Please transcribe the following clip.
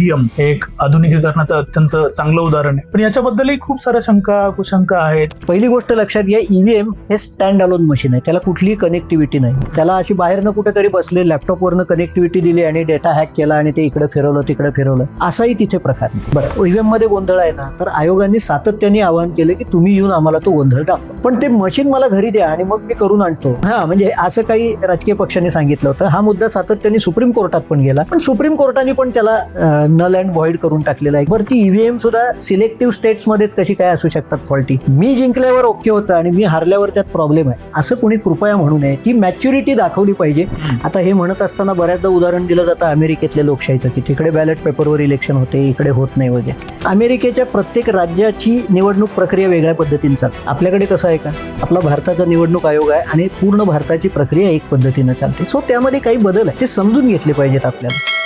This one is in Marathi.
ईव्हीएम एक आधुनिकीकरणाचं अत्यंत चांगलं उदाहरण आहे. पण याच्याबद्दलही खूप साऱ्या शंका कुशंका आहेत. पहिली गोष्ट लक्षात घ्या, ईव्हीएम हे स्टँड अलोन मशीन आहे. त्याला कुठलीही कनेक्टिव्हिटी नाही. त्याला अशी बाहेरनं कुठेतरी बसले लॅपटॉपवरनं कनेक्टिव्हिटी दिली आणि डेटा हॅक केला आणि ते इकडे फिरवलं तिकडे फिरवलं, असाही तिथे प्रकार नाही. बरं, ईव्हीएम मध्ये गोंधळ आहे ना, तर आयोगाने सातत्याने आवाहन केलं की तुम्ही येऊन आम्हाला तो गोंधळ दाखवा, पण ते मशीन मला घरी द्या आणि मग मी करून आणतो. म्हणजे असं काही राजकीय पक्षांनी सांगितलं होतं. हा मुद्दा सातत्याने सुप्रीम कोर्टात पण गेला, पण सुप्रीम कोर्टाने पण त्याला नल अँड व्हॉइड करून टाकलेला आहे. बरं, ती ईव्हीएम सुद्धा सिलेक्टिव्ह स्टेट्स मध्येच कशी काय असू शकतात फॉल्टी? मी जिंकल्यावर ओके होतं आणि मी हारल्यावर त्यात प्रॉब्लेम आहे, असं कोणी कृपया म्हणू नये. ती मॅच्युरिटी दाखवली पाहिजे. आता हे म्हणत असताना बऱ्याचदा उदाहरण दिलं जातं अमेरिकेतल्या लोकशाहीचं, की तिकडे बॅलेट पेपरवर इलेक्शन होते, इकडे होत नाही वगैरे. अमेरिकेच्या प्रत्येक राज्याची निवडणूक प्रक्रिया वेगळ्या पद्धतीने चालते. आपल्याकडे कसं आहे का? आपला भारताचा निवडणूक आयोग आहे आणि पूर्ण भारताची प्रक्रिया एक पद्धतीने चालते. सो त्यामध्ये काही बदल आहे, ते समजून घेतले पाहिजेत आपल्याला.